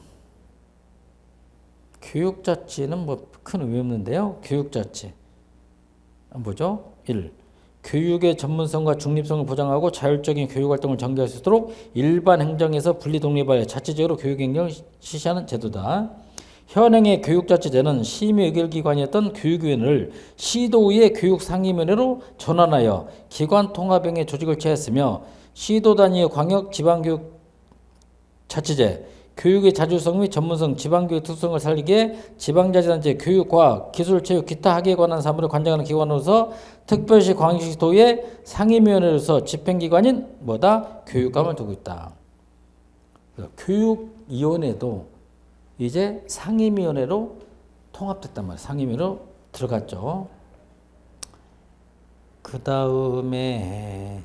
교육자치는 뭐 큰 의미 없는데요. 교육자치 뭐죠? 1. 교육의 전문성과 중립성을 보장하고 자율적인 교육활동을 전개할 수 있도록 일반 행정에서 분리 독립하여 자체적으로 교육행정을 실시하는 제도다. 현행의 교육자치제는 심의의결기관이었던 교육위원회를 시도의회 교육상임위원회로 전환하여 기관 통합형의 조직을 취하였으며 시도 단위의 광역 지방교육자치제 교육의 자주성 및 전문성, 지방교육 특성을 살리기에 지방자치단체 교육, 과학, 기술, 체육, 기타 학예에 관한 사무를 관장하는 기관으로서 특별시, 광역시, 도의 상임위원회로서 집행기관인 뭐다? 교육감을 두고 있다. 교육위원회도 이제 상임위원회로 통합됐단 말이에요. 상임위로 들어갔죠. 그 다음에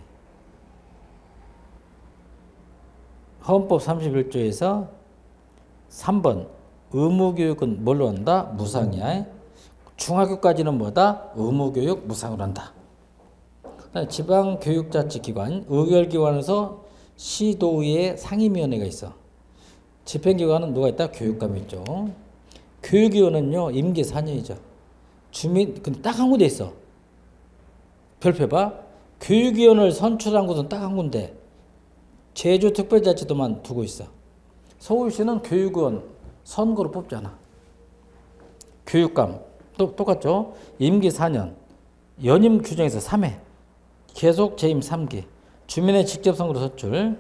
헌법 31조에서 3번 의무교육은 뭘로 한다? 무상이야. 중학교까지는 뭐다? 의무교육 무상으로 한다. 지방교육자치기관, 의결기관에서 시도의회 상임위원회가 있어. 집행기관은 누가 있다? 교육감이 있죠. 교육위원은요 임기 4년이죠. 주민 근데 딱 한 군데 있어. 별표봐. 교육위원을 선출한 곳은 딱 한 군데. 제주특별자치도만 두고 있어. 서울시는 교육위원 선거로 뽑잖아. 교육감 똑같죠. 임기 4년. 연임 규정에서 3회. 계속 재임 3기. 주민의 직접 선거로 선출.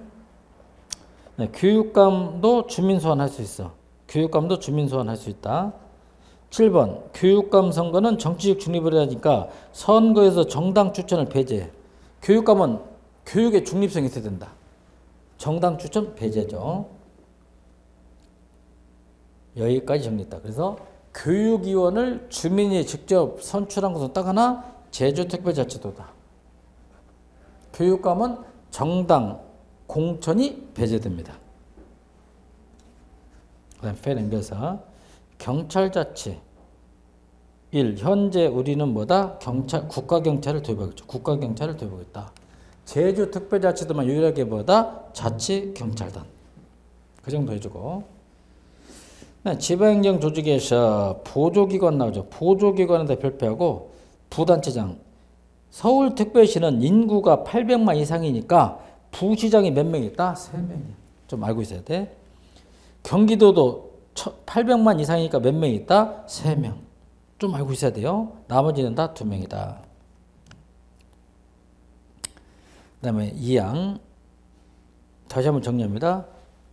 네, 교육감도 주민 소환할 수 있어. 교육감도 주민 소환할 수 있다. 7번 교육감 선거는 정치적 중립을 해야 하니까 선거에서 정당 추천을 배제해. 교육감은 교육의 중립성이 있어야 된다. 정당 추천 배제죠. 여기까지 정리했다. 그래서 교육위원을 주민이 직접 선출한 것은 딱 하나 제주특별자치도다. 교육감은 정당 공천이 배제됩니다. 그 다음 페 넘겨서 경찰자치 1. 현재 우리는 뭐다? 국가경찰을 도입하겠죠. 국가경찰을 도입하겠다. 제주특별자치도만 유일하게 뭐다? 자치경찰단. 그 정도 해주고. 네, 지방행정 조직에서 보조기관 나오죠. 보조기관에다 별표하고 부단체장. 서울특별시는 인구가 800만 이상이니까 부시장이 몇 명 있다? 3명이야. 좀 알고 있어야 돼. 경기도도 800만 이상이니까 몇 명 있다? 3명. 좀 알고 있어야 돼요. 나머지는 다 2명이다. 그 다음에 2항 다시 한번 정리합니다.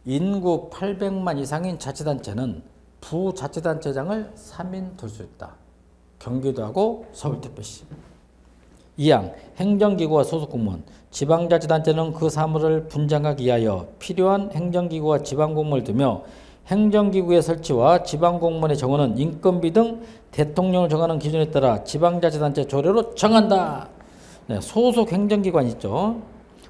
인구 800만 이상인 자치단체는 부자치단체장을 3인 둘 수 있다. 경기도하고 서울특별시. 2항 행정기구와 소속공무원 지방자치단체는 그 사무를 분장하기 위하여 필요한 행정기구와 지방공무원을 두며 행정기구의 설치와 지방공무원의 정원은 인건비 등 대통령을 정하는 기준에 따라 지방자치단체 조례로 정한다. 네, 소속 행정기관 있죠.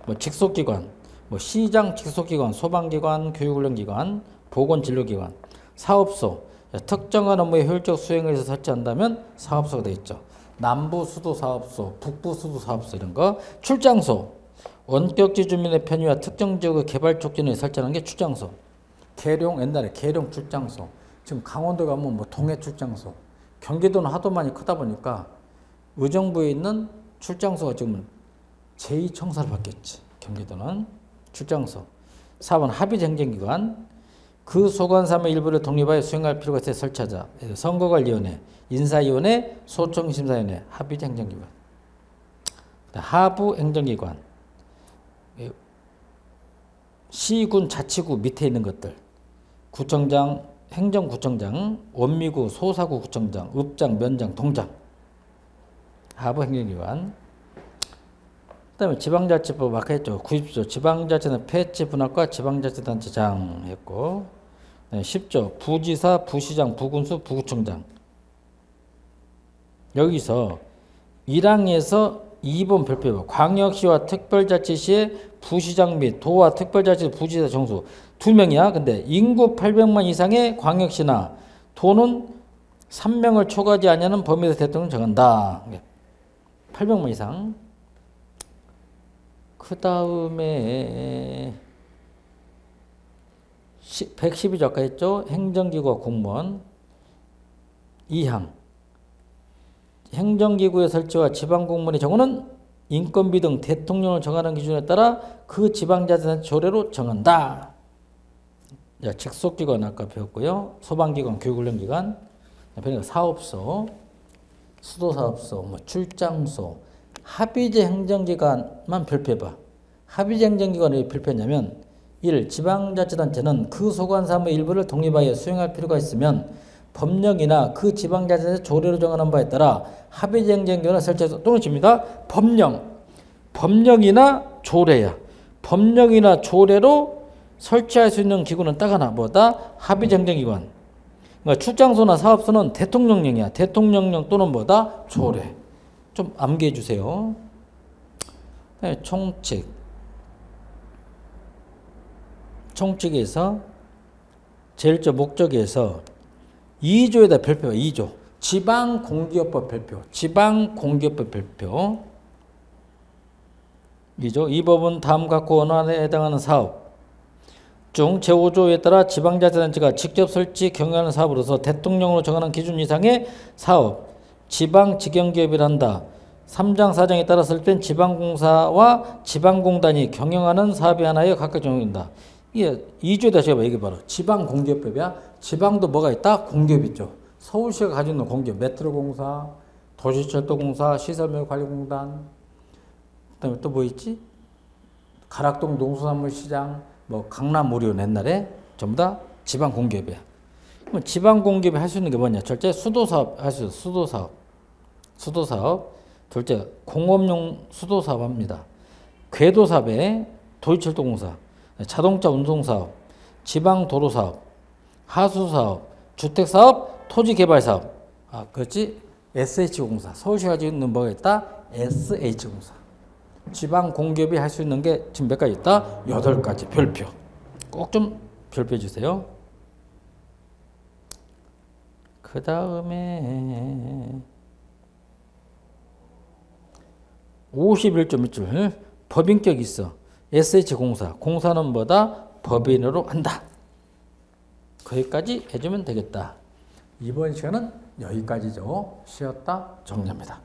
뭐 직속기관, 뭐 시장 직속기관, 소방기관, 교육훈련기관, 보건진료기관, 사업소, 특정한 업무의 효율적 수행을 위해서 설치한다면 사업소가 되어 있죠. 남부 수도 사업소, 북부 수도 사업소 이런 거. 출장소, 원격지 주민의 편의와 특정 지역의 개발 촉진에 설치하는 게 출장소. 계룡 옛날에 계룡 출장소. 지금 강원도 가면 뭐 동해 출장소. 경기도는 하도 많이 크다 보니까 의정부에 있는 출장소가 지금 제2청사를 받겠지. 경기도는 출장소. 4번 합의행정기관. 그 소관사무의 일부를 독립하여 수행할 필요가 있어 설치하자. 선거관리위원회, 인사위원회, 소청심사위원회, 합의행정기관. 하부행정기관. 시군, 자치구 밑에 있는 것들. 구청장, 행정구청장, 원미구, 소사구 구청장, 읍장, 면장, 동장. 하부행정기관. 그 다음에 지방자치법 아까 했죠. 90조 지방자치는 폐지 분할과 지방자치단체장 했고 10조 부지사, 부시장, 부군수, 부구청장. 여기서 1항에서 2번 별표가 광역시와 특별자치시의 부시장 및 도와 특별자치 부지사 정수 2명이야. 근데 인구 800만 이상의 광역시나 도는 3명을 초과하지 않는 범위에서 대통령을 정한다. 800만 이상. 그 다음에 112조 아까 했죠. 행정기구와 공무원 2항 행정기구의 설치와 지방공무원의 정원은 인건비 등 대통령을 정하는 기준에 따라 그 지방자치단체 조례로 정한다. 자, 직속기관 아까 배웠고요. 소방기관, 교육훈련기관, 사업소, 수도사업소, 뭐 출장소, 합의제 행정기관만 별표해봐. 합의제 행정기관을 왜 별표했냐면 1. 지방자치단체는 그 소관 사무의 일부를 독립하여 수행할 필요가 있으면 법령이나 그 지방자치단체 조례로 정하는 바에 따라 합의행정기관을 설치해서 또는 집니다. 법령이나 조례야. 법령이나 조례로 설치할 수 있는 기구는 딱 하나 뭐다? 합의행정기관. 그러니까 출장소나 사업소는 대통령령이야. 대통령령 또는 뭐다? 조례. 좀 암기해 주세요. 네, 총칙에서 제일 저 목적에서 2조에다 별표가 2조. 지방공기업법 별표. 지방공기업법 별표. 2조. 이 법은 다음과 권한에 해당하는 사업 중 제5조에 따라 지방자치단체가 직접 설치 경영하는 사업으로서 대통령으로 정하는 기준 이상의 사업, 지방직영기업이란다. 3장 4장에 따라 설립된 지방공사와 지방공단이 경영하는 사업이 하나여 각각 적용된다. 이게 2조에다 제가 얘기해봐라. 지방공기업법이야. 지방도 뭐가 있다? 공기업 있죠. 서울시가 가지고 있는 공기업, 메트로공사, 도시철도공사, 시설매관리공단, 그다음에 또 뭐 있지? 가락동 농수산물시장, 뭐 강남우리온 옛날에 전부 다 지방공기업이야. 그럼 지방공기업이 할 수 있는 게 뭐냐? 첫째, 수도사업 할 수 있어. 수도사업. 둘째, 공업용 수도사업 합니다. 궤도사업에 도시철도공사, 자동차 운송사업, 지방도로사업, 하수사업, 주택사업, 토지개발사업. 아, 그렇지? SH공사. 서울시가 가지고 있는 뭐가 있다? SH공사. 지방공기업이 할 수 있는 게 지금 몇 가지 있다? 8가지. 별표. 꼭 좀 별표해 주세요. 그 다음에 51.1줄 법인격이 있어. SH공사. 공사는 뭐다? 법인으로 한다. 거기까지 해주면 되겠다. 이번 시간은 여기까지죠. 쉬었다 정리합니다.